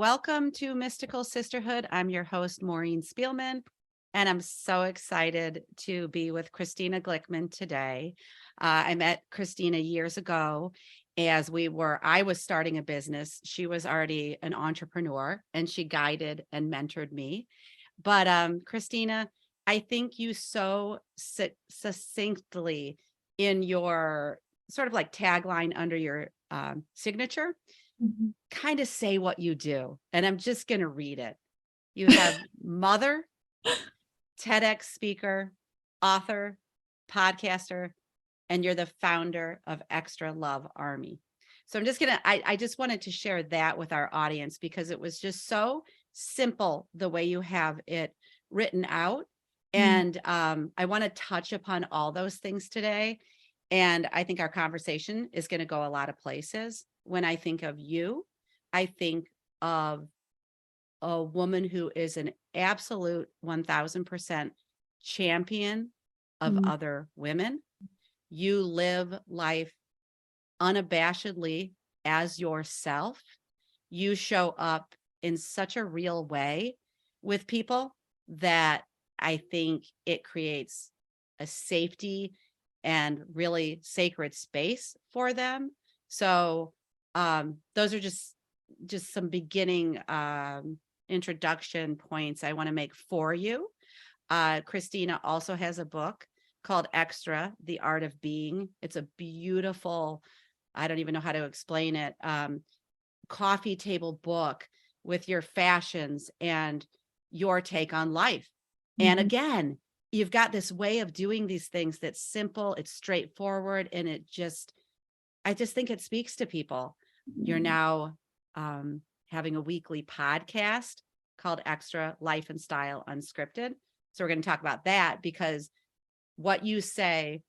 welcome to Mystical Sisterhood. I'm your host, Maureen Spielman, and I'm so excited to be with Christina Glickman today. I met Christina years ago as I was starting a business. She was already an entrepreneur, and she guided and mentored me. But Christina, I think you so succinctly in your sort of like tagline under your signature, kind of say what you do. And I'm just going to read it. You have mother, TEDx speaker, author, podcaster, and you're the founder of Xtra Love Army. So I'm just going to, I just wanted to share that with our audience because it was just so simple the way you have it written out. And I want to touch upon all those things today. And I think our conversation is going to go a lot of places. When I think of you, I think of a woman who is an absolute 1000% champion of other women. You live life unabashedly as yourself. You show up in such a real way with people that I think it creates a safety and really sacred space for them. So those are just some beginning introduction points I want to make for you. Christina also has a book called Xtra, The Art of Being. It's a beautiful, I don't even know how to explain it, coffee table book with your fashions and your take on life. And again, you've got this way of doing these things that's simple, it's straightforward, and I just think it speaks to people. You're now having a weekly podcast called Xtra Life and Style Unscripted. So we're going to talk about that because what you say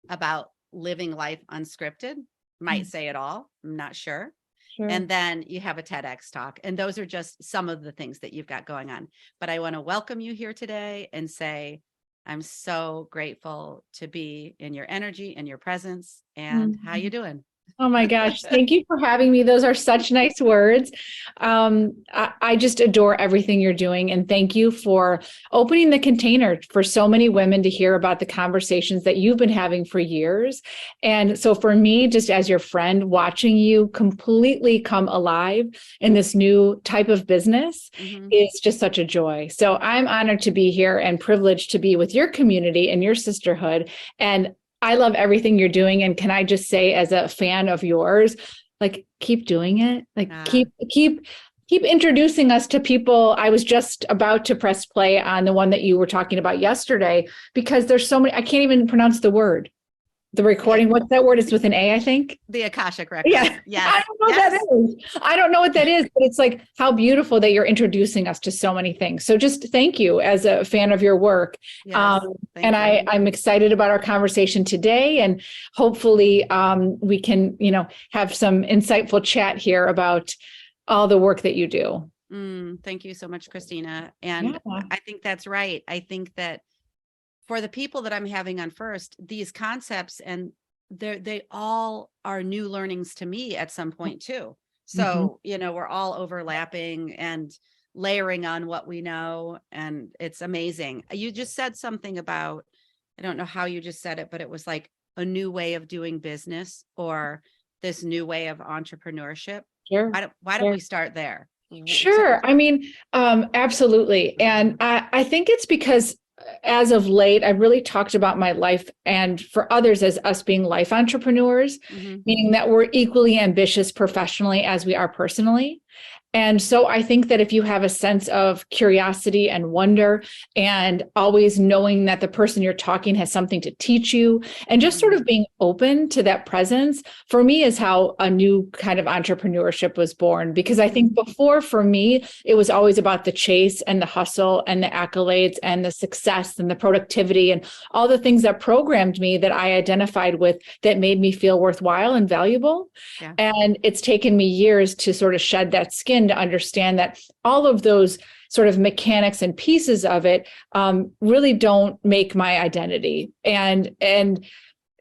about living life unscripted might say it all. I'm not sure. And then you have a TEDx talk. And those are just some of the things that you've got going on. But I want to welcome you here today and say, I'm so grateful to be in your energy and your presence. And how you doing? Oh my gosh. Thank you for having me. Those are such nice words. I just adore everything you're doing. And thank you for opening the container for so many women to hear about the conversations that you've been having for years. And so for me, just as your friend, watching you completely come alive in this new type of business is just such a joy. So I'm honored to be here and privileged to be with your community and your sisterhood. And I love everything you're doing. And can I just say, as a fan of yours, like, keep doing it. Like, keep introducing us to people. I was just about to press play on the one that you were talking about yesterday, because there's so many, I can't even pronounce the word. The recording, what's that word? It's with an A, I think. The Akashic Records. Yeah. Yes. I don't know what that is. I don't know what that is, but it's like how beautiful that you're introducing us to so many things. So just thank you as a fan of your work. Yes, and I'm excited about our conversation today. And hopefully we can, have some insightful chat here about all the work that you do. Thank you so much, Christina. And I think that's right. I think that for the people that I'm having on first, these concepts, and they all are new learnings to me at some point too. So, we're all overlapping and layering on what we know. And it's amazing. You just said something about, I don't know how you just said it, but it was like a new way of doing business or this new way of entrepreneurship. Sure. Why don't we start there? Sure. I mean, absolutely. And I think it's because as of late, I've really talked about my life and for others as us being life entrepreneurs, meaning that we're equally ambitious professionally as we are personally. And so I think that if you have a sense of curiosity and wonder and always knowing that the person you're talking has something to teach you and just sort of being open to that presence, for me is how a new kind of entrepreneurship was born. Because I think before, for me, it was always about the chase and the hustle and the accolades and the success and the productivity and all the things that programmed me that I identified with that made me feel worthwhile and valuable. Yeah. And it's taken me years to sort of shed that skin to understand that all of those sort of mechanics and pieces of it really don't make my identity. And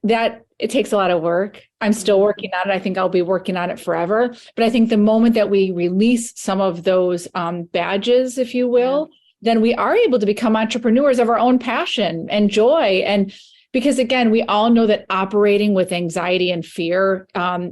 that it takes a lot of work. I'm still working on it. I think I'll be working on it forever. But I think the moment that we release some of those badges, if you will, then we are able to become entrepreneurs of our own passion and joy. And because again, we all know that operating with anxiety and fear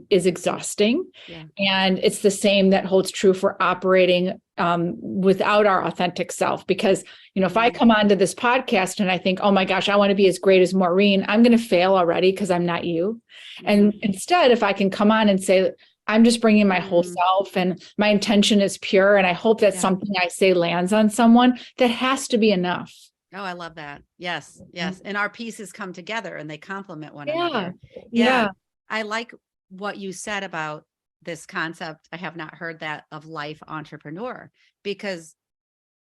is exhausting. Yeah. And it's the same that holds true for operating without our authentic self. Because, if I come onto this podcast and I think, oh my gosh, I want to be as great as Maureen, I'm going to fail already because I'm not you. And instead, if I can come on and say, I'm just bringing my whole self and my intention is pure, and I hope that something I say lands on someone, that has to be enough. Oh, I love that. Yes. Yes. And our pieces come together and they complement one another. Yeah. I like what you said about this concept. I have not heard that of life entrepreneur, because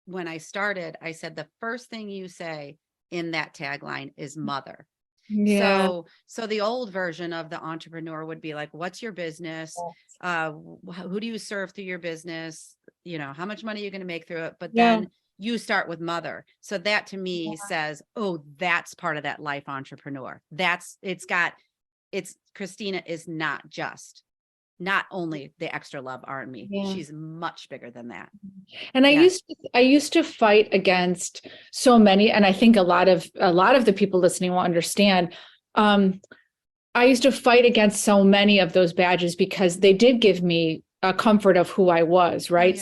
when I started, I said the first thing you say in that tagline is mother. Yeah. So the old version of the entrepreneur would be like, what's your business? Who do you serve through your business? How much money are you going to make through it? But then you start with mother. So that to me says, oh, that's part of that life entrepreneur. Christina is not only the Xtra Love Army. She's much bigger than that. And I used to fight against so many, and I think a lot of the people listening will understand. I used to fight against so many of those badges because they did give me a comfort of who I was, right?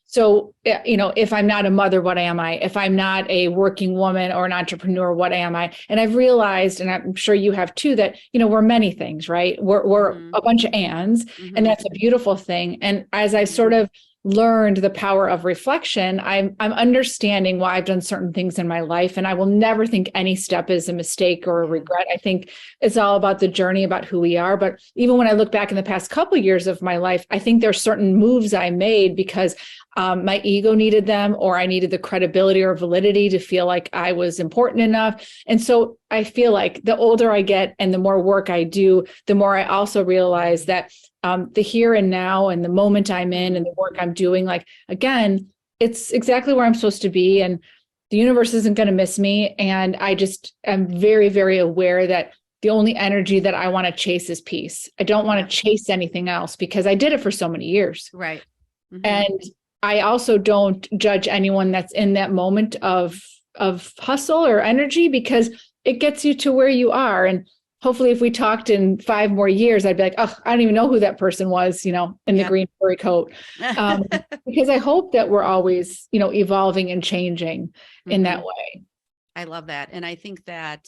So, if I'm not a mother, what am I? If I'm not a working woman or an entrepreneur, what am I? And I've realized, and I'm sure you have too, that, we're many things, right? We're a bunch of ands, and that's a beautiful thing. And as I sort of learned the power of reflection, I'm understanding why I've done certain things in my life. And I will never think any step is a mistake or a regret. I think it's all about the journey, about who we are. But even when I look back in the past couple of years of my life, I think there's certain moves I made because my ego needed them, or I needed the credibility or validity to feel like I was important enough. And so I feel like the older I get and the more work I do, the more I also realize that the here and now and the moment I'm in and the work I'm doing, like, again, it's exactly where I'm supposed to be. And the universe isn't going to miss me. And I just am very, very aware that the only energy that I want to chase is peace. I don't want to chase anything else because I did it for so many years. Right. And I also don't judge anyone that's in that moment of hustle or energy, because it gets you to where you are. And hopefully if we talked in 5 more years, I'd be like, oh, I don't even know who that person was, in the green furry coat. Because I hope that we're always, evolving and changing in that way. I love that. And I think that,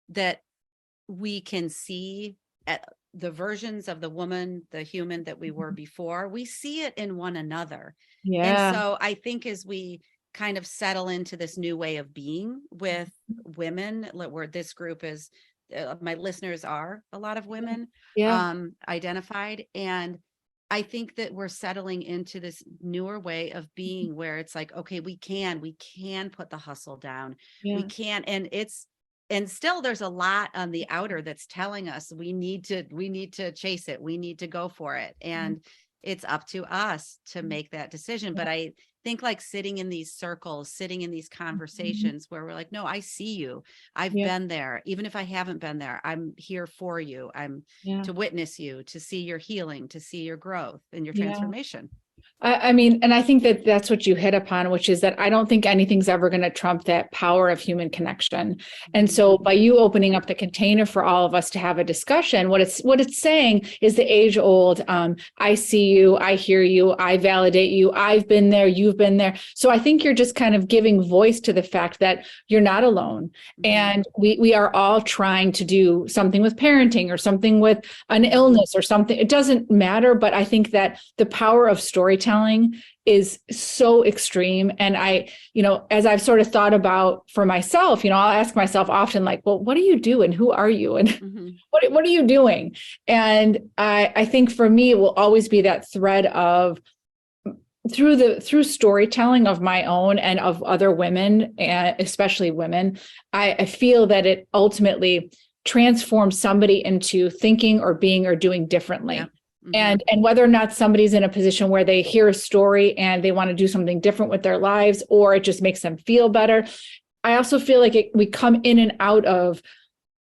that we can see the versions of the woman, the human that we were before, we see it in one another. Yeah. And so I think as we kind of settle into this new way of being with women, where this group is, my listeners are a lot of women identified. And I think that we're settling into this newer way of being where it's like, okay, we can put the hustle down. We can, and still there's a lot on the outer that's telling us we need to chase it. We need to go for it. And it's up to us to make that decision. But I think like sitting in these circles, sitting in these conversations where we're like, no, I see you. I've been there. Even if I haven't been there, I'm here for you. I'm to witness you, to see your healing, to see your growth and your transformation. I mean, and I think that that's what you hit upon, which is that I don't think anything's ever going to trump that power of human connection. And so by you opening up the container for all of us to have a discussion, what it's saying is the age old, I see you, I hear you, I validate you, I've been there, you've been there. So I think you're just kind of giving voice to the fact that you're not alone. And we are all trying to do something with parenting or something with an illness or something. It doesn't matter. But I think that the power of storytelling is so extreme. And I, as I've sort of thought about for myself, I'll ask myself often, like, well, what do you do? And who are you? And what are you doing? And I think for me, it will always be that thread of through storytelling of my own and of other women, especially women, I feel that it ultimately transforms somebody into thinking or being or doing differently. Yeah. And whether or not somebody's in a position where they hear a story and they want to do something different with their lives, or it just makes them feel better. I also feel like we come in and out of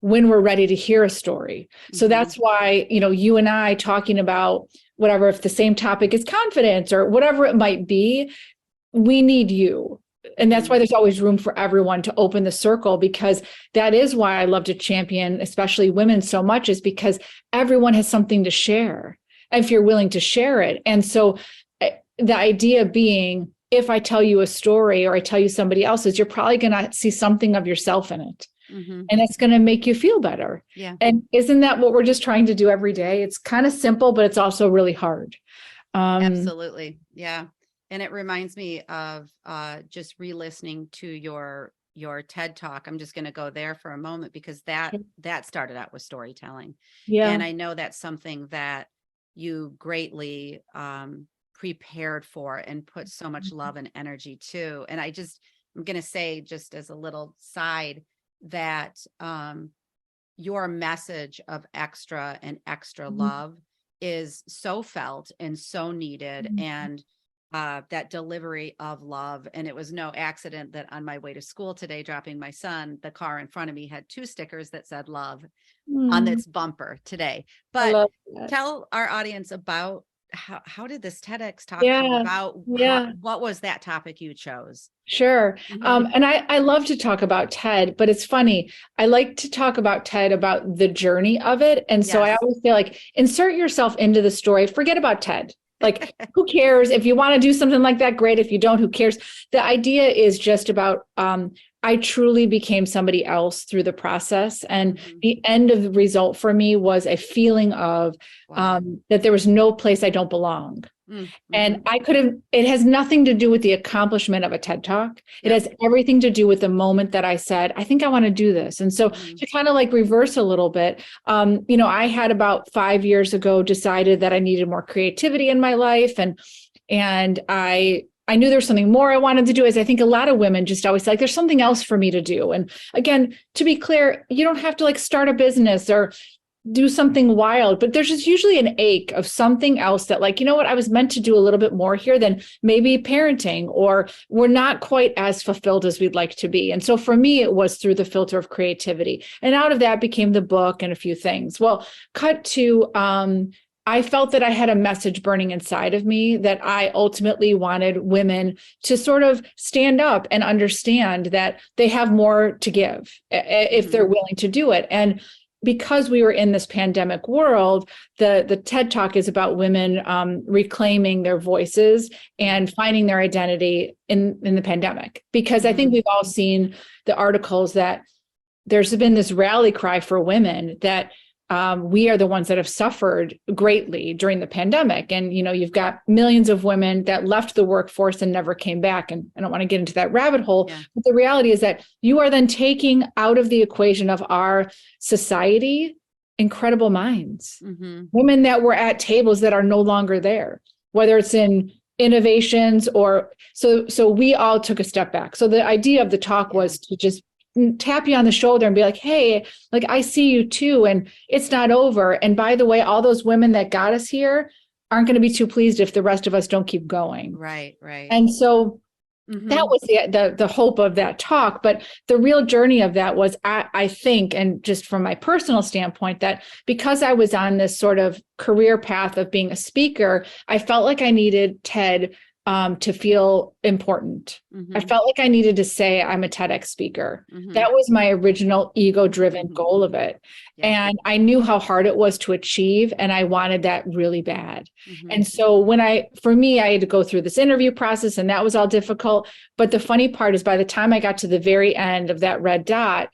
when we're ready to hear a story. So that's why, you and I talking about whatever, if the same topic is confidence or whatever it might be, we need you. And that's why there's always room for everyone to open the circle, because that is why I love to champion, especially women so much, is because everyone has something to share if you're willing to share it. And so the idea being, if I tell you a story or I tell you somebody else's, you're probably going to see something of yourself in it. And that's going to make you feel better. Yeah. And isn't that what we're just trying to do every day? It's kind of simple, but it's also really hard. Absolutely. Yeah. And it reminds me of just re-listening to your TED Talk. I'm just going to go there for a moment, because that started out with storytelling. Yeah. And I know that's something that you greatly prepared for and put so much love and energy to. And I'm going to say, just as a little side, that your message of extra and extra love is so felt and so needed. And that delivery of love. And it was no accident that on my way to school today, dropping my son, the car in front of me had 2 stickers that said love on its bumper today. But tell our audience about how did this TEDx talk come about? What was that topic you chose? Sure. And I love to talk about TED, but it's funny. I like to talk about TED, about the journey of it. And so I always say, like, insert yourself into the story. Forget about TED. Like, who cares? If you want to do something like that, great. If you don't, who cares? The idea is just about, I truly became somebody else through the process. And the end of the result for me was a feeling of that there was no place I don't belong. And it has nothing to do with the accomplishment of a TED Talk. It has everything to do with the moment that I said, I think I want to do this. And so to kind of like reverse a little bit, I had about 5 years ago decided that I needed more creativity in my life. And I knew there was something more I wanted to do, as I think a lot of women just always say, like, there's something else for me to do. And again, to be clear, you don't have to like start a business or do something wild, but there's just usually an ache of something else that, like, you know what, I was meant to do a little bit more here than maybe parenting, or we're not quite as fulfilled as we'd like to be. And so for me, it was through the filter of creativity. And out of that became the book and a few things. Well, cut to, I felt that I had a message burning inside of me that I ultimately wanted women to sort of stand up and understand that they have more to give if they're willing to do it. And because we were in this pandemic world, the TED Talk is about women reclaiming their voices and finding their identity in the pandemic. Because I think we've all seen the articles that there's been this rally cry for women that we are the ones that have suffered greatly during the pandemic. And, you've got millions of women that left the workforce and never came back. And I don't want to get into that rabbit hole, but the reality is that you are then taking out of the equation of our society incredible minds, women that were at tables that are no longer there, whether it's in innovations or so we all took a step back. So the idea of the talk was to just tap you on the shoulder and be like, hey, like, I see you too. And it's not over. And by the way, all those women that got us here aren't going to be too pleased if the rest of us don't keep going. Right. And so that was the hope of that talk. But the real journey of that was, I think, and just from my personal standpoint, that because I was on this sort of career path of being a speaker, I felt like I needed TED to feel important. I felt like I needed to say I'm a TEDx speaker. That was my original ego-driven goal of it. And I knew how hard it was to achieve, and I wanted that really bad. And so for me, I had to go through this interview process, and that was all difficult. But the funny part is, by the time I got to the very end of that red dot,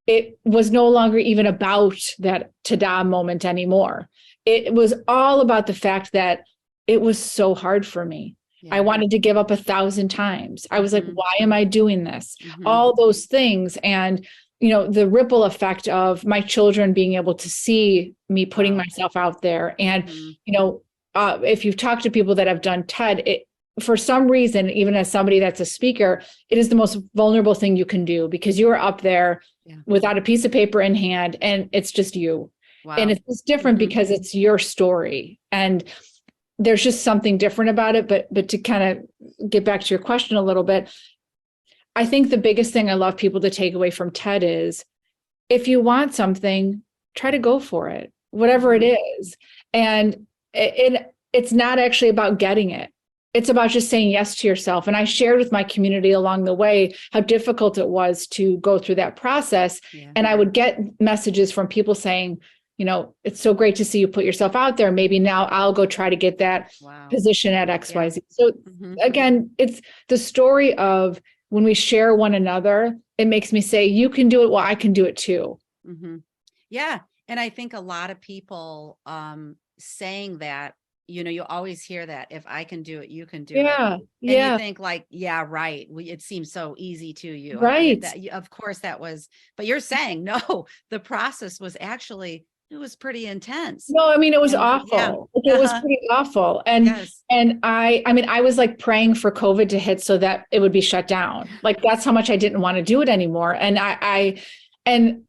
it was no longer even about that ta-da moment anymore. It was all about the fact that it was so hard for me. I wanted to give up 1,000 times. I was like, why am I doing this? All those things. And, the ripple effect of my children being able to see me putting myself out there. And, if you've talked to people that have done TED, for some reason, even as somebody that's a speaker, it is the most vulnerable thing you can do, because you are up there without a piece of paper in hand, and it's just you. Wow. And it's different because it's your story. And there's just something different about it. But to kind of get back to your question a little bit, I think the biggest thing I love people to take away from TED is if you want something, try to go for it, whatever it is. And it's not actually about getting it. It's about just saying yes to yourself. And I shared with my community along the way how difficult it was to go through that process. Yeah. And I would get messages from people saying, it's so great to see you put yourself out there. Maybe now I'll go try to get that position at XYZ. Yeah. So again, it's the story of when we share one another, it makes me say, you can do it. Well, I can do it too. Yeah. And I think a lot of people saying that, you always hear that, if I can do it, you can do it. And you think like, yeah, right. It seems so easy to you. Right. Of course that was, but you're saying, no, the process was actually, it was pretty intense. No, I mean, it was awful. Yeah. It was pretty awful. And, and I was like praying for COVID to hit so that it would be shut down. Like, that's how much I didn't want to do it anymore. And and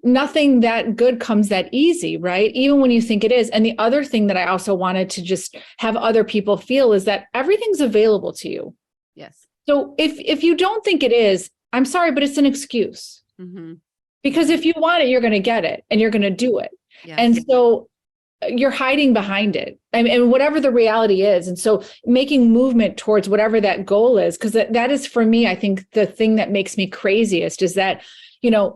nothing that good comes that easy, right? Even when you think it is. And the other thing that I also wanted to just have other people feel is that everything's available to you. Yes. So if you don't think it is, I'm sorry, but it's an excuse. Because if you want it, you're going to get it and you're going to do it. Yes. And so you're hiding behind it and whatever the reality is. And so making movement towards whatever that goal is, because that is for me, I think the thing that makes me craziest is that,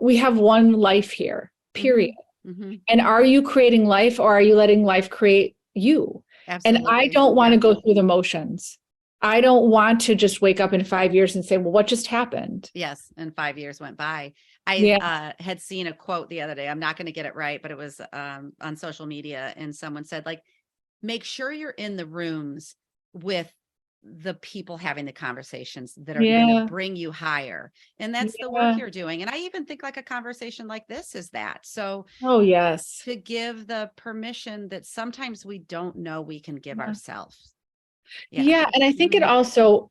we have one life here, period. And are you creating life or are you letting life create you? Absolutely. And I don't want to go through the motions. I don't want to just wake up in 5 years and say, well, what just happened? Yes. And 5 years went by. I had seen a quote the other day. I'm not going to get it right, but it was on social media. And someone said, like, make sure you're in the rooms with the people having the conversations that are going to bring you higher. And that's the work you're doing. And I even think like a conversation like this is that. So, yes, to give the permission that sometimes we don't know we can give ourselves. Yeah. And I think it also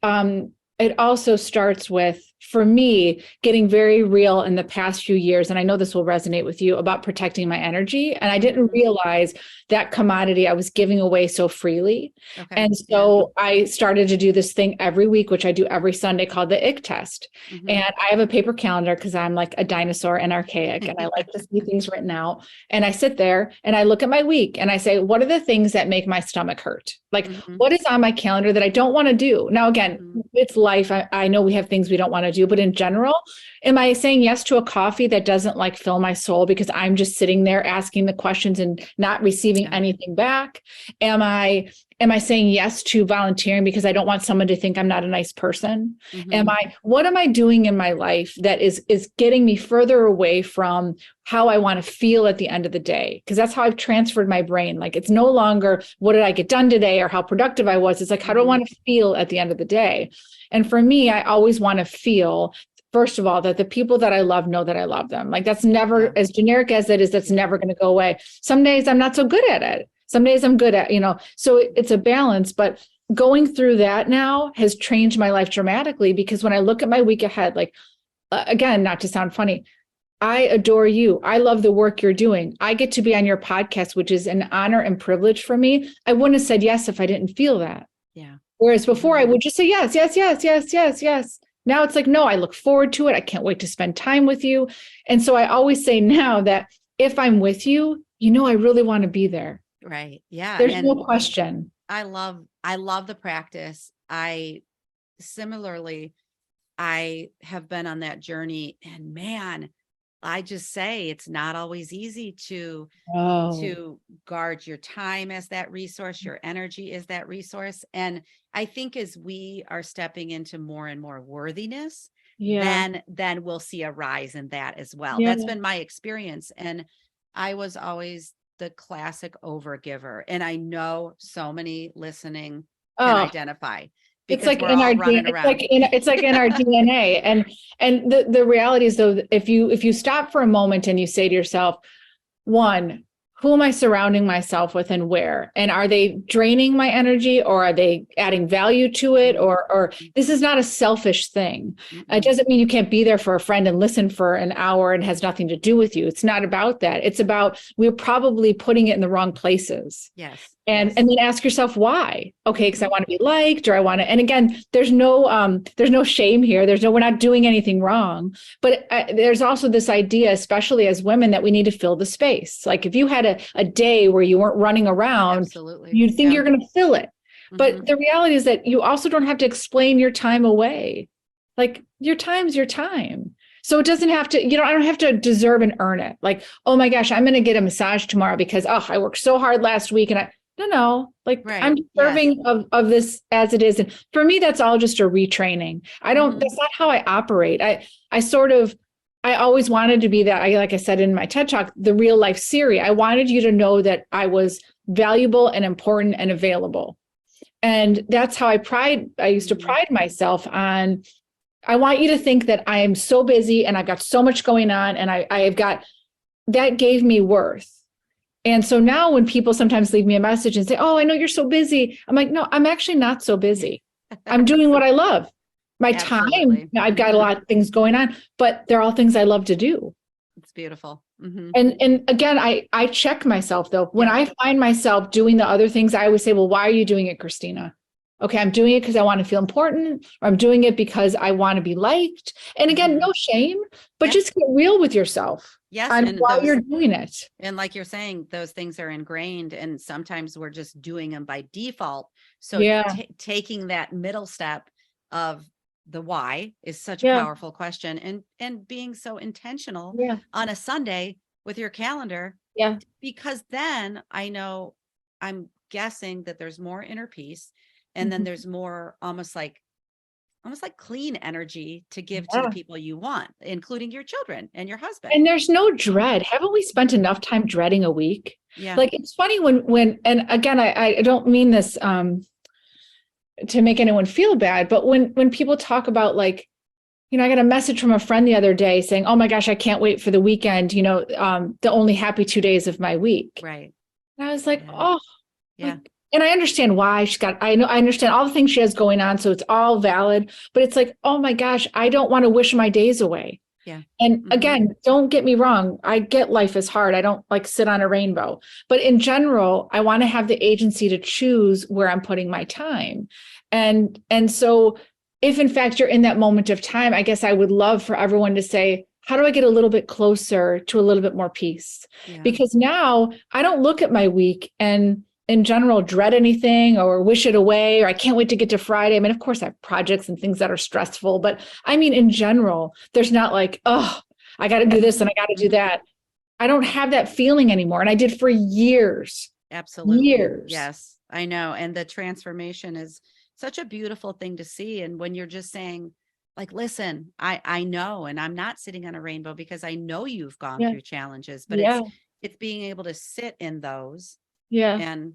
starts with, for me, getting very real in the past few years. And I know this will resonate with you about protecting my energy. And I didn't realize that commodity I was giving away so freely. Okay. And so I started to do this thing every week, which I do every Sunday, called the ick test. And I have a paper calendar because I'm like a dinosaur and archaic and I like to see things written out. And I sit there and I look at my week and I say, what are the things that make my stomach hurt? Like, what is on my calendar that I don't want to do? Now, again, it's life. I know we have things we don't want to do, but in general, am I saying yes to a coffee that doesn't like fill my soul because I'm just sitting there asking the questions and not receiving anything back? Am I saying yes to volunteering because I don't want someone to think I'm not a nice person? What am I doing in my life that is getting me further away from how I want to feel at the end of the day? Because that's how I've transferred my brain. Like, it's no longer what did I get done today or how productive I was. It's like, how do I want to feel at the end of the day? And for me, I always want to feel, first of all, that the people that I love know that I love them. Like, that's never, as generic as that is, that's never going to go away. Some days I'm not so good at it. Some days I'm good at, so it's a balance, but going through that now has changed my life dramatically, because when I look at my week ahead, like, again, not to sound funny, I adore you. I love the work you're doing. I get to be on your podcast, which is an honor and privilege for me. I wouldn't have said yes if I didn't feel that. Yeah. Whereas before I would just say yes, yes, yes, yes, yes, yes. Now it's like, no, I look forward to it. I can't wait to spend time with you. And so I always say now that if I'm with you, I really want to be there. Right. Yeah. There's no question. I love the practice. Similarly, I have been on that journey, and man, I just say it's not always easy to guard your time as that resource, your energy is that resource. And I think as we are stepping into more and more worthiness, then we'll see a rise in that as well. That's been my experience. And I was always the classic overgiver. And I know so many listening can identify. It's like in our it's like in our DNA. And the reality is, though, if you stop for a moment and you say to yourself, one, who am I surrounding myself with and where? And are they draining my energy, or are they adding value to it? Or this is not a selfish thing. It doesn't mean you can't be there for a friend and listen for an hour and has nothing to do with you. It's not about that. It's about, we're probably putting it in the wrong places. Yes. And Yes. and then ask yourself why. Okay, because I want to be liked, or I want to. And again, there's no shame here. We're not doing anything wrong. But there's also this idea, especially as women, that we need to fill the space. Like if you had a day where you weren't running around, Absolutely. you think you're going to fill it. But Mhm. the reality is that you also don't have to explain your time away. Like your time's your time. So it doesn't have to, I don't have to deserve and earn it. Like, oh my gosh, I'm going to get a massage tomorrow because, I worked so hard last week and no, like I'm Right. Yes. deserving of this as it is. And for me, that's all just a retraining. Mhm. That's not how I operate. I always wanted to be that. Like I said in my TED talk, the real life Siri. I wanted you to know that I was valuable and important and available. And that's how I used to pride myself on. I want you to think that I am so busy and I've got so much going on and I've got, that gave me worth. And so now when people sometimes leave me a message and say, oh, I know you're so busy. I'm like, no, I'm actually not so busy. I'm doing what I love. My Absolutely. time, I've got a lot of things going on, but they're all things I love to do. It's beautiful. Mhm. And again, I check myself though. When Yeah. I find myself doing the other things, I always say, well, why are you doing it, Christina? Okay, I'm doing it because I want to feel important, or I'm doing it because I want to be liked. And again, no shame, but Yeah. just get real with yourself Yes. on And why you're doing it. and like you're saying, those things are ingrained, and sometimes we're just doing them by default. So Yeah, taking that middle step of the why is such a yeah, powerful question, and being so intentional yeah, on a Sunday with your calendar, yeah. because then I know, I'm guessing that there's more inner peace, and then Mhm. there's more almost like clean energy to give to the Yeah. people you want, including your children and your husband. And there's no dread. Haven't we spent enough time dreading a week? Yeah. Like it's funny when and again, I don't mean this to make anyone feel bad, but when people talk about like, I got a message from a friend the other day saying, oh my gosh, I can't wait for the weekend, the only happy 2 days of my week. Right. And I was like, Yeah. oh, Yeah. like, and I understand why I understand all the things she has going on. So it's all valid, but it's like, oh my gosh, I don't want to wish my days away. Yeah. And Mhm. again, don't get me wrong. I get life is hard. I don't like sit on a rainbow, but in general, I want to have the agency to choose where I'm putting my time. And so if in fact you're in that moment of time, I guess I would love for everyone to say, how do I get a little bit closer to a little bit more peace? Yeah. Because now I don't look at my week and in general dread anything or wish it away, or I can't wait to get to Friday. I mean, of course I have projects and things that are stressful, but I mean, in general, there's not like, oh, I got to do this and I got to do that. I don't have that feeling anymore. And I did for years, Absolutely. years. Yes, I know. And the transformation is such a beautiful thing to see. And when you're just saying, like, listen, I know, and I'm not sitting on a rainbow because I know you've gone Yeah. through challenges, but Yeah. it's being able to sit in those Yeah. and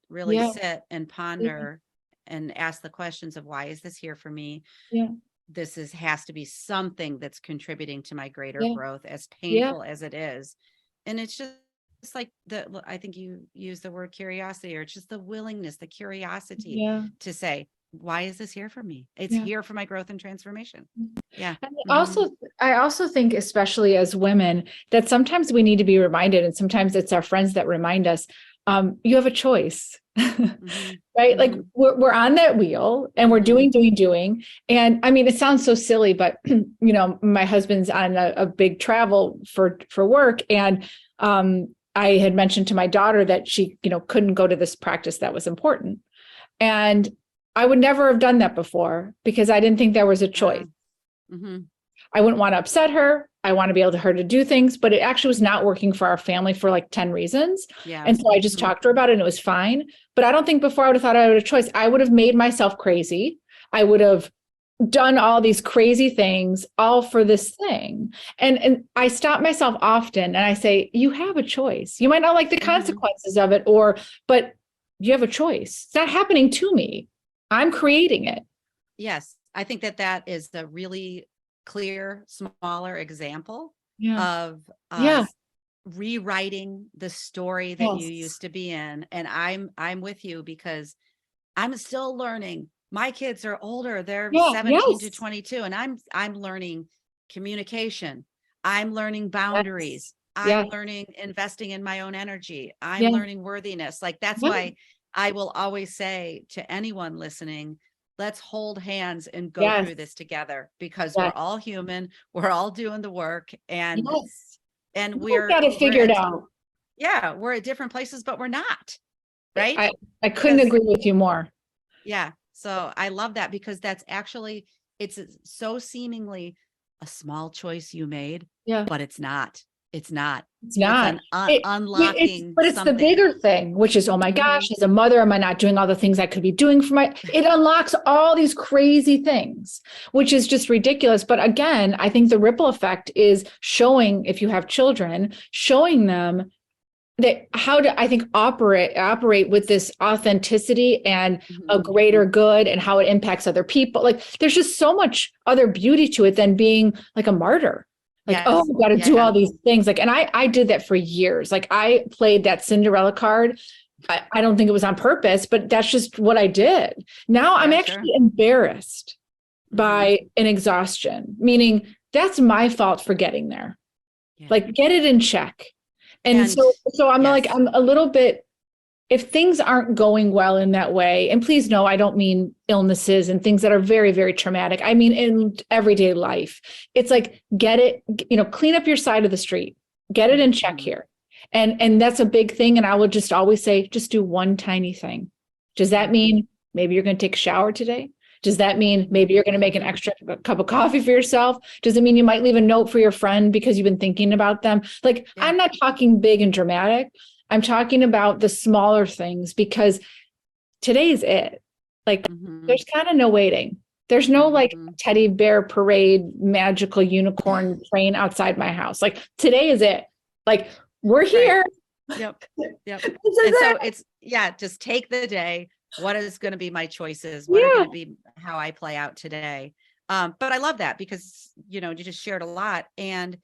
really Yeah. sit and ponder and ask the questions of, why is this here for me? Yeah. This has to be something that's contributing to my greater Yeah. growth, as Yeah. painful as it is. And it's just like I think you use the word curiosity, or it's just the willingness, the curiosity Yeah. to say, why is this here for me? It's Yeah. here for my growth and transformation. Yeah. And Mhm. I also think, especially as women, that sometimes we need to be reminded, and sometimes it's our friends that remind us, you have a choice, Mhm. right? Like Mhm. we're on that wheel and we're Mhm. doing. And I mean, it sounds so silly, but my husband's on a big travel for work. And I had mentioned to my daughter that she, couldn't go to this practice that was important. And I would never have done that before because I didn't think there was a choice. Mhm. I wouldn't want to upset her. I want to be able to her to do things, but it actually was not working for our family for like 10 reasons. Yeah. And so I just Mhm. talked to her about it and it was fine. But I don't think before I would have thought I would have a choice. I would have made myself crazy. I would have done all these crazy things all for this thing. And I stop myself often and I say, you have a choice. You might not like the Mhm. consequences of it, but you have a choice. It's not happening to me. I'm creating it. Yes. I think that is the really clear, smaller example Yeah. of Yeah. us rewriting the story that you Yes. used to be in. And I'm with you, because I'm still learning. My kids are older. They're Yeah. 17 to Yes. 22, and I'm learning communication. I'm learning Yes. boundaries. I'm learning investing in my own energy. I'm Yeah. learning worthiness. Like that's why I will always say to anyone listening, let's hold hands and go through this together, because we're all human. We're all doing the work, and we've got to figure it out. Yeah, we're at different places, but we're not. Right. I couldn't agree with you more. Yeah. So I love that, because that's actually, it's so seemingly a small choice you made. Yeah. But it's not. It's not. It's not. Unlocking. But it's the bigger thing, which is, oh my gosh, as a mother, am I not doing all the things I could be doing for it unlocks all these crazy things, which is just ridiculous. But again, I think the ripple effect is showing, if you have children, showing them that how to, I think, operate with this authenticity and a greater good, and how it impacts other people. Like there's just so much other beauty to it than being like a martyr. Like, oh, I've got to do all these things. Like, and I did that for years. Like I played that Cinderella card. I don't think it was on purpose, but that's just what I did. Now I'm actually embarrassed by an exhaustion, meaning that's my fault for getting there. Like get it in check. And so I'm like, I'm a little bit, if things aren't going well in that way, and please know, I don't mean illnesses and things that are very, very traumatic. I mean, in everyday life, it's like, get it, clean up your side of the street, get it in check here. And that's a big thing. And I would just always say, just do one tiny thing. Does that mean maybe you're going to take a shower today? Does that mean maybe you're going to make an extra cup of coffee for yourself? Does it mean you might leave a note for your friend because you've been thinking about them? Like, I'm not talking big and dramatic. I'm talking about the smaller things, because today's it. Like, there's kind of no waiting. There's no like teddy bear parade, magical unicorn train outside my house. Like today is it. Like we're here. Yep. And so it's, just take the day. What is going to be my choices? What are going to be how I play out today? But I love that, because, you just shared a lot, and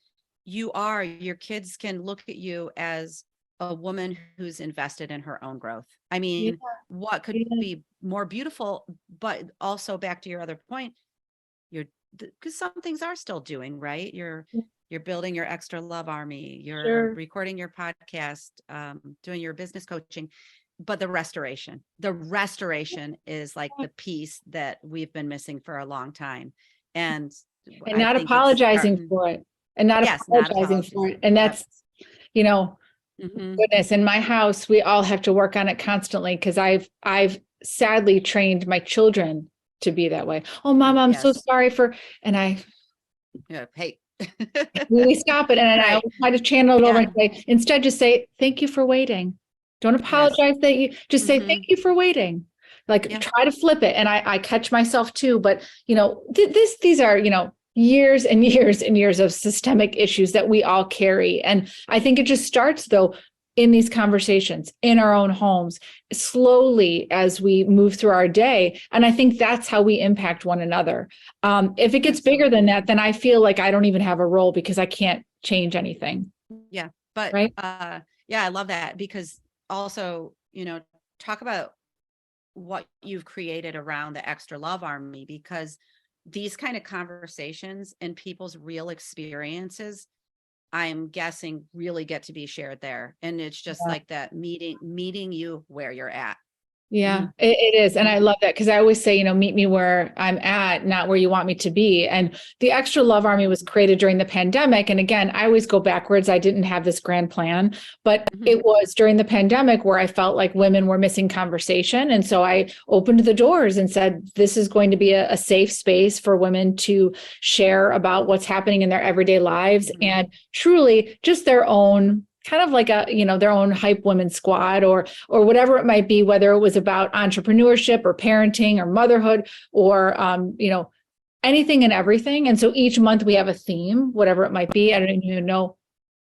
your kids can look at you as a woman who's invested in her own growth. I mean, what could be more beautiful? But also back to your other point, because some things are still doing right. You're building your Xtra Love Army. You're recording your podcast, doing your business coaching. But the restoration is like the piece that we've been missing for a long time. And not apologizing for it. And not apologizing for it. And that's, goodness, in my house, we all have to work on it constantly, because I've sadly trained my children to be that way. Oh, Mama, I'm so sorry hey, we stop it. And I always try to channel it over and say, instead, just say, thank you for waiting. Don't apologize that you just say, thank you for waiting. Like try to flip it. And I catch myself too, but these are, years and years and years of systemic issues that we all carry. And I think it just starts though in these conversations in our own homes, slowly as we move through our day. And I think that's how we impact one another. If it gets bigger than that, then I feel like I don't even have a role, because I can't change anything. Yeah. But I love that, because also, talk about what you've created around the Xtra Love Army, because these kind of conversations and people's real experiences, I'm guessing, really get to be shared there. And it's just like that meeting you where you're at. Yeah, it is. And I love that, because I always say, meet me where I'm at, not where you want me to be. And the Xtra Love Army was created during the pandemic. And again, I always go backwards. I didn't have this grand plan, but it was during the pandemic where I felt like women were missing conversation. And so I opened the doors and said, this is going to be a safe space for women to share about what's happening in their everyday lives, and truly just their own, kind of like their own hype women squad, or whatever it might be, whether it was about entrepreneurship or parenting or motherhood or, anything and everything. And so each month we have a theme, whatever it might be. I don't even know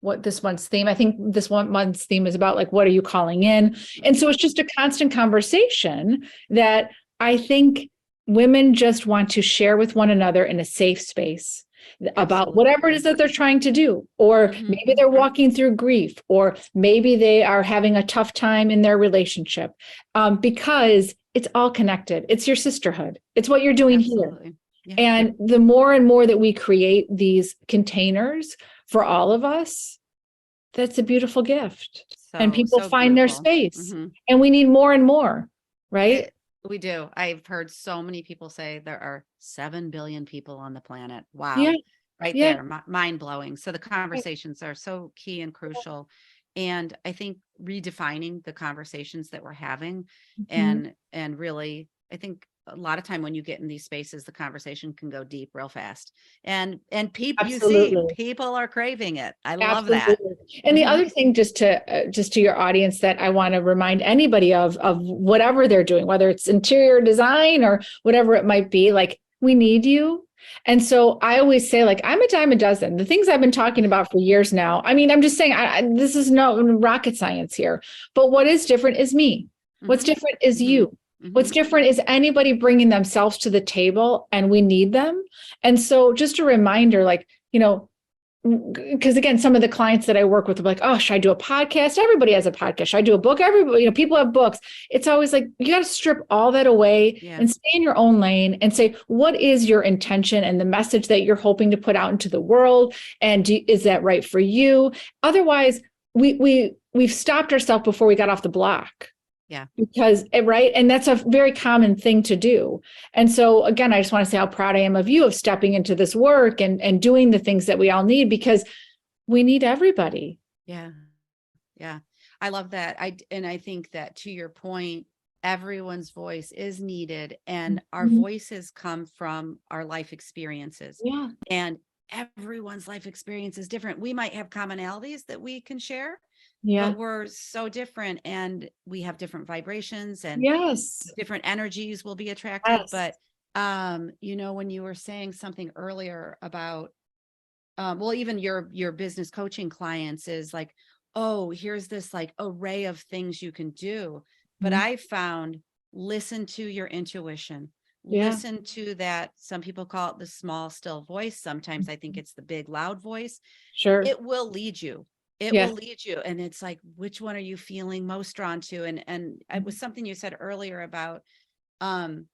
what this month's theme. I think this one month's theme is about like, what are you calling in? And so it's just a constant conversation that I think women just want to share with one another in a safe space about whatever it is that they're trying to do, or maybe they're walking through grief, or maybe they are having a tough time in their relationship, because it's all connected. It's your sisterhood. It's what you're doing here. Yeah. And the more and more that we create these containers for all of us, that's a beautiful gift. And So, people so find their beautiful. space. Hmm. And we need more and more, right? We do. I've heard so many people say there are 7 billion people on the planet. Yeah. Wow. Right Yeah. there, mind blowing. So the conversations are so key and crucial. And I think redefining the conversations that we're having Mhm. and really, I think a lot of time when you get in these spaces, the conversation can go deep real fast. And people, you see, Absolutely. people are craving it. I love that. Absolutely. And the Hmm. other thing, just to your audience, that I want to remind anybody of whatever they're doing, whether it's interior design or whatever it might be, like, we need you. And so I always say, like, I'm a dime a dozen. The things I've been talking about for years now. I mean, I'm just saying, this is no rocket science here. But what is different is me. What's Hmm. different is Hmm. you. Hmm. What's different is anybody bringing themselves to the table, and we need them. And so, just a reminder, like, because again, some of the clients that I work with are like, oh, should I do a podcast? Everybody has a podcast. Should I do a book? Everybody, people have books. It's always like, you got to strip all that away Yeah. and stay in your own lane and say, what is your intention and the message that you're hoping to put out into the world? And is that right for you? Otherwise, we've stopped ourselves before we got off the block. Yeah. Because, right. And that's a very common thing to do. And so, again, I just want to say how proud I am of you of stepping into this work and doing the things that we all need, because we need everybody. Yeah. Yeah. I love that. I think that, to your point, everyone's voice is needed, and our Mhm. voices come from our life experiences, Yeah. and everyone's life experience is different. We might have commonalities that we can share, Yeah. but we're so different, and we have different vibrations, and Yes. different energies will be attracted. Yes. But when you were saying something earlier about well, even your business coaching clients is like, oh, here's this like array of things you can do. But Mhm. I found, listen to your intuition, Yeah. listen to that. Some people call it the small, still voice. Sometimes I think it's the big, loud voice. Sure. It will lead you. It will Yes. lead you. And it's like, which one are you feeling most drawn to? And it was something you said earlier about, um,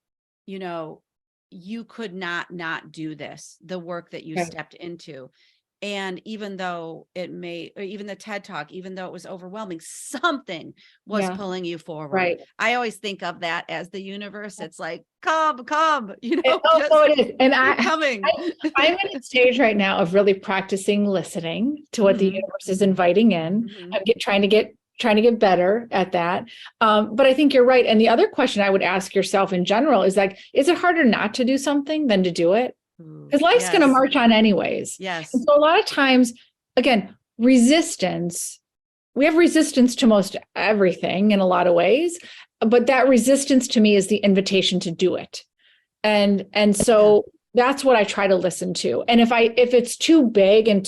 you know, you could not do this, the work that you Okay. stepped into. And even though it may, or even the TED Talk, even though it was overwhelming, something was Yeah. pulling you forward. Right. I always think of that as the universe. It's like, come, So just it is. And keep coming. I'm in a stage right now of really practicing listening to what the Hmm. universe is inviting in. Hmm. I'm trying to get better at that. But I think you're right. And the other question I would ask yourself in general is, like, is it harder not to do something than to do it? Because life's going to Yes. march on anyways. And Yes. so a lot of times, again, resistance, we have resistance to most everything in a lot of ways, but that resistance to me is the invitation to do it. And Yeah. so that's what I try to listen to. And if it's too big and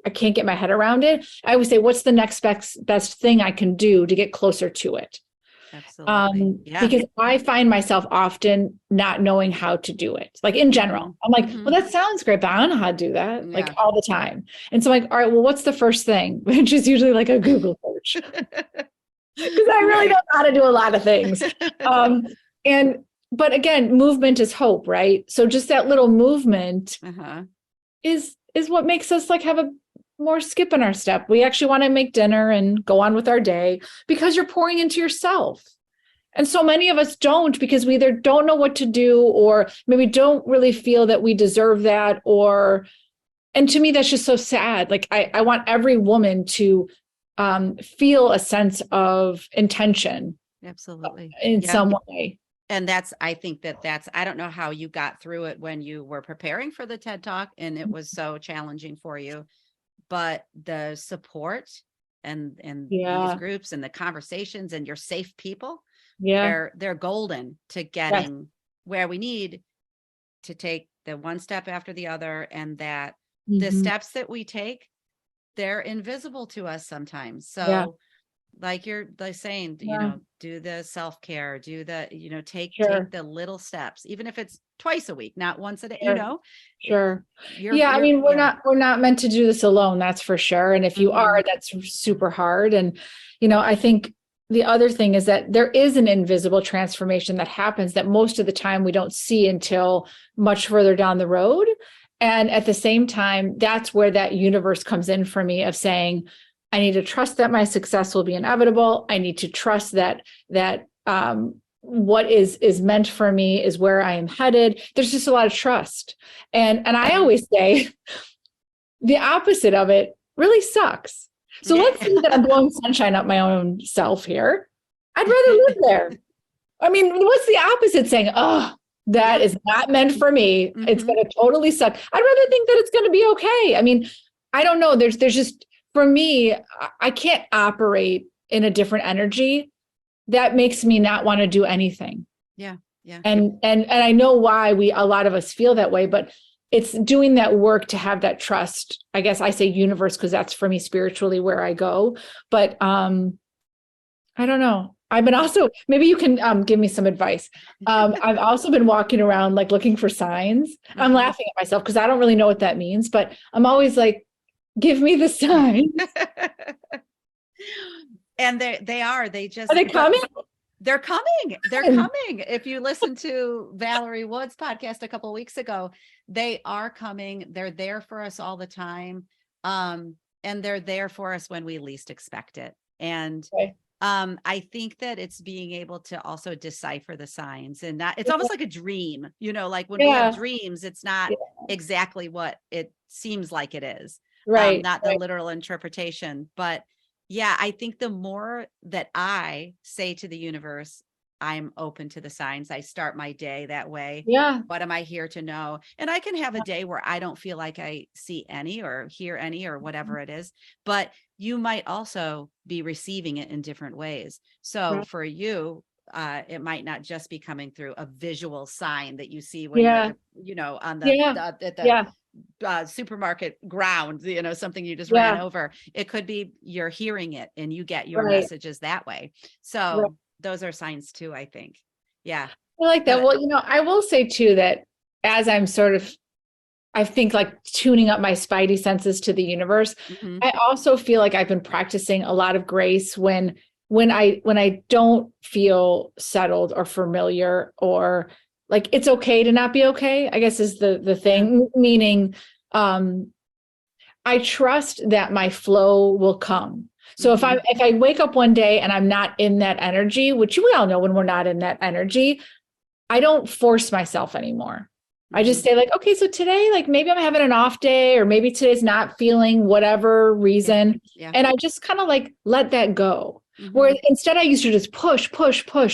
I can't get my head around it, I would say, what's the next best thing I can do to get closer to it? Absolutely. Yeah. Because I find myself often not knowing how to do it. Like, in Hmm. general, I'm like, Hmm. well, that sounds great, but I don't know how to do that, like, Yeah. all the time. And so I'm like, all right, well, what's the first thing? Which is usually like a Google search, because I really don't Right. know how to do a lot of things. Um, and but again, movement is hope, right? So just that little movement Uh-huh. is what makes us, like, have a more skip in our step. We actually want to make dinner and go on with our day, because you're pouring into yourself. And so many of us don't, because we either don't know what to do, or maybe don't really feel that we deserve that, and to me, that's just so sad. Like, I want every woman to feel a sense of intention Absolutely. in Yeah. some way. And I think I don't know how you got through it when you were preparing for the TED Talk and it was so challenging for you, but the support and these Yeah. groups and the conversations and your safe people, Yeah. they're golden to Yes. getting where we need to take the one step after the other, and that the Mhm. steps that we take, they're invisible to us sometimes. Yeah. So like you're like saying, Yeah. do the self-care, do the, take Sure. the little steps, even if it's twice a week, not once a day, Sure. it- Sure. you're, Yeah, I you're, mean, yeah. we're not meant to do this alone, that's for sure. And if you Hmm. are, that's super hard. And, I think the other thing is that there is an invisible transformation that happens that most of the time we don't see until much further down the road. And at the same time, that's where that universe comes in for me, of saying, I need to trust that my success will be inevitable. I need to trust that what is meant for me is where I am headed. There's just a lot of trust. And I always say the opposite of it really sucks. So let's say that I'm blowing sunshine up my own self here. I'd rather live there. I mean, what's the opposite saying? Oh, that is not meant for me. It's going to totally suck. I'd rather think that it's going to be okay. I mean, I don't know. There's just, for me, I can't operate in a different energy that makes me not want to do anything. Yeah. Yeah. And I know why a lot of us feel that way, but it's doing that work to have that trust. I guess I say universe, because that's for me spiritually where I go. But I don't know. I've been also, maybe you can give me some advice. I've also been walking around like looking for signs. I'm laughing at myself because I don't really know what that means, but I'm always like, give me the signs. And they just, are they coming? They're coming. They're coming. If you listen to Valerie Wood's podcast a couple of weeks ago, they are coming. They're there for us all the time. And they're there for us when we least expect it. And I think that it's being able to also decipher the signs, and that it's almost like a dream, like when we have dreams, it's not exactly what it seems like it is. Right. Not the literal interpretation, but yeah, I think the more that I say to the universe, I'm open to the signs. I start my day that way. Yeah. What am I here to know? And I can have a day where I don't feel like I see any or hear any or whatever it is, but you might also be receiving it in different ways. So for you, it might not just be coming through a visual sign that you see when you're, on the supermarket ground, something you just ran over. It could be you're hearing it and you get your messages that way. So those are signs too, I think. Yeah. I like that. Well, I will say too, that as I'm sort of, I think like tuning up my spidey senses to the universe, I also feel like I've been practicing a lot of grace when I don't feel settled or familiar, or like, it's okay to not be okay, I guess is the thing, meaning, I trust that my flow will come. So if I wake up one day and I'm not in that energy, which we all know when we're not in that energy, I don't force myself anymore. I just say like, okay, so today, like maybe I'm having an off day, or maybe today's not feeling whatever reason. And I just kind of like let that go. Where instead I used to just push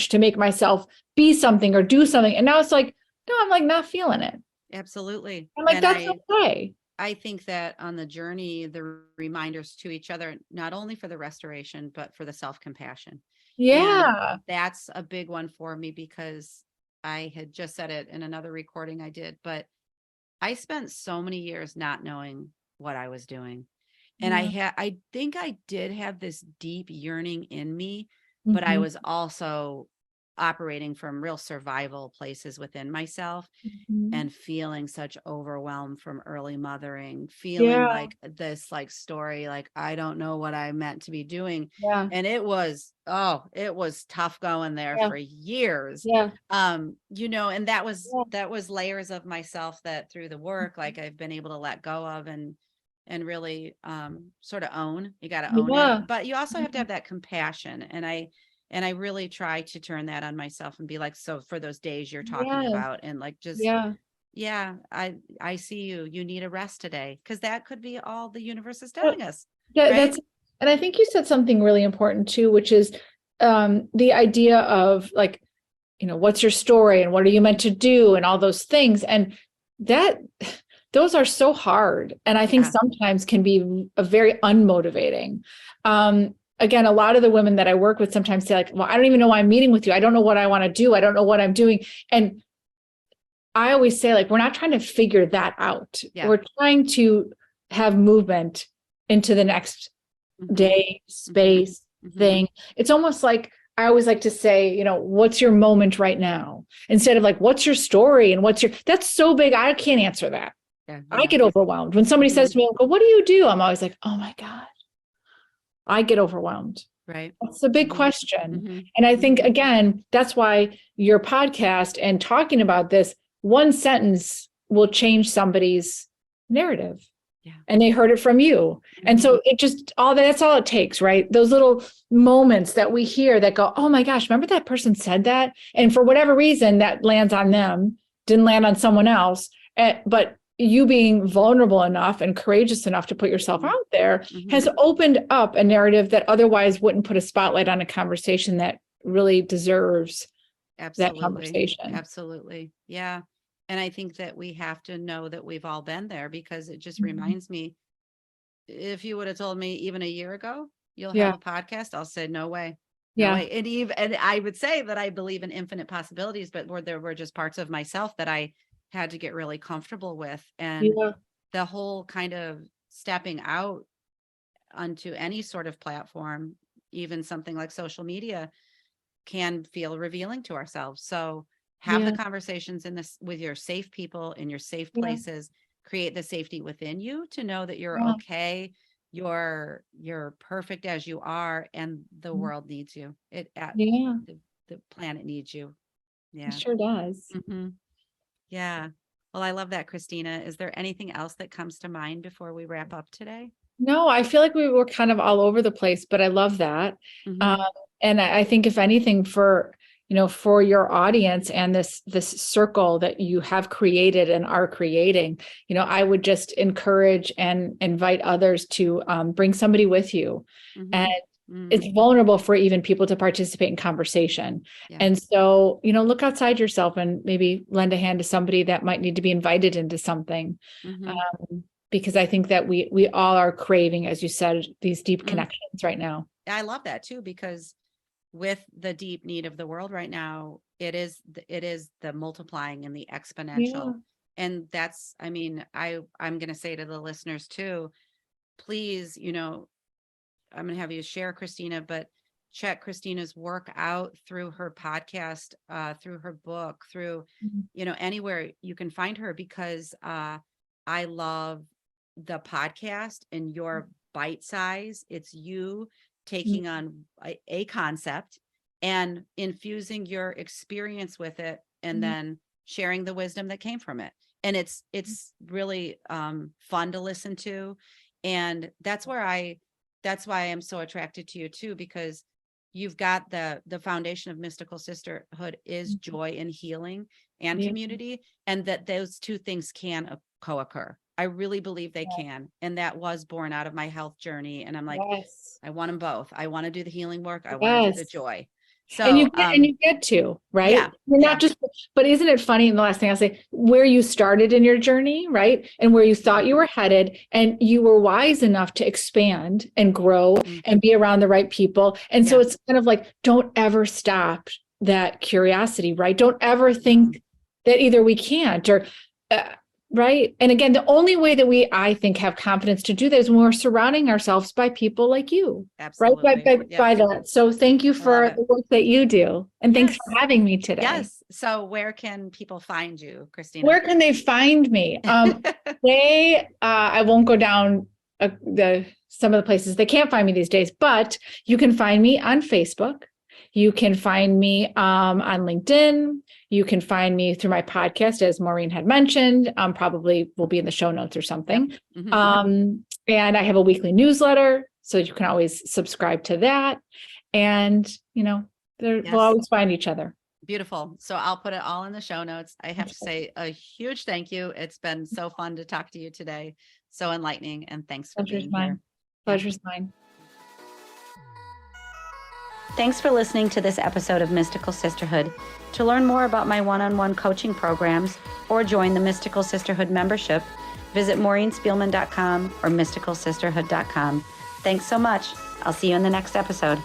to make myself be something or do something. And now it's like, no, I'm like not feeling it. Absolutely. I'm like, that's okay. I think that on the journey, the reminders to each other, not only for the restoration, but for the self-compassion. Yeah. And that's a big one for me, because I had just said it in another recording I did, but I spent so many years not knowing what I was doing. And I think I did have this deep yearning in me, but I was also operating from real survival places within myself and feeling such overwhelm from early mothering, feeling like this like story, like, I don't know what I meant to be doing. And it was tough going there for years. And that was layers of myself that through the work, like I've been able to let go of and really sort of own. You got to own it, but you also have to have that compassion. And I really try to turn that on myself and be like, so for those days you're talking about, and like, just, I see you need a rest today. Cause that could be all the universe is telling us. And I think you said something really important too, which is the idea of like, what's your story and what are you meant to do and all those things. And those are so hard. And I think sometimes can be a very unmotivating. Again, a lot of the women that I work with sometimes say like, well, I don't even know why I'm meeting with you. I don't know what I want to do. I don't know what I'm doing. And I always say like, we're not trying to figure that out. We're trying to have movement into the next day, space, thing. It's almost like, I always like to say, what's your moment right now? Instead of like, what's your story and that's so big. I can't answer that. I get overwhelmed. When somebody says to me, what do you do? I'm always like, oh my God. I get overwhelmed. Right. That's a big question. And I think, again, that's why your podcast and talking about this, one sentence will change somebody's narrative. And they heard it from you. And so it just that's all it takes, right? Those little moments that we hear that go, oh my gosh, remember that person said that? And for whatever reason that lands on them, didn't land on someone else. But you being vulnerable enough and courageous enough to put yourself out there has opened up a narrative that otherwise wouldn't put a spotlight on a conversation that really deserves that conversation. Absolutely. Yeah. And I think that we have to know that we've all been there, because it just reminds me, if you would have told me even a year ago, you'll have a podcast, I'll say, no way. No way. And I would say that I believe in infinite possibilities, but there were just parts of myself that I had to get really comfortable with. And the whole kind of stepping out onto any sort of platform, even something like social media, can feel revealing to ourselves. So have the conversations in this with your safe people in your safe places, create the safety within you to know that you're okay. You're perfect as you are. And the world needs you. The planet needs you. Yeah. It sure does. Yeah. Well, I love that, Christina. Is there anything else that comes to mind before we wrap up today? No, I feel like we were kind of all over the place, but I love that. And I think if anything for your audience and this circle that you have created and are creating, I would just encourage and invite others to bring somebody with you. And it's vulnerable for even people to participate in conversation. And so, look outside yourself and maybe lend a hand to somebody that might need to be invited into something. Because I think that we all are craving, as you said, these deep connections right now. I love that too, because with the deep need of the world right now, it is the multiplying and the exponential. And that's, I'm going to say to the listeners too, please, I'm going to have you share Christina, but check Christina's work out through her podcast, through her book, through, anywhere you can find her, because I love the podcast and your bite size. It's you taking on a concept and infusing your experience with it, and then sharing the wisdom that came from it. And it's really fun to listen to. And that's why I'm so attracted to you too, because you've got the foundation of Mystical Sisterhood is joy and healing and community, and that those two things can co-occur. I really believe they can. And that was born out of my health journey. And I'm like, I want them both. I want to do the healing work. I want to do the joy. So, and you get to, right? You're not just, but isn't it funny? And the last thing I'll say, where you started in your journey, right? And where you thought you were headed, and you were wise enough to expand and grow and be around the right people. And so it's kind of like, don't ever stop that curiosity, right? Don't ever think that either we can't or, right. And again, the only way that I think, have confidence to do that is when we're surrounding ourselves by people like you. Absolutely. Right. By that. So thank you for the work that you do. And thanks for having me today. Yes. So where can people find you, Christina? Where can they find me? I won't go down some of the places they can't find me these days, but you can find me on Facebook. You can find me on LinkedIn. You can find me through my podcast, as Maureen had mentioned. Probably will be in the show notes or something. And I have a weekly newsletter, so you can always subscribe to that. And, we'll always find each other. Beautiful. So I'll put it all in the show notes. I have to say a huge thank you. It's been so fun to talk to you today. So enlightening. And thanks for being here. Pleasure's mine. Thanks for listening to this episode of Mystical Sisterhood. To learn more about my one-on-one coaching programs or join the Mystical Sisterhood membership, visit maureenspielman.com or mysticalsisterhood.com. Thanks so much. I'll see you in the next episode.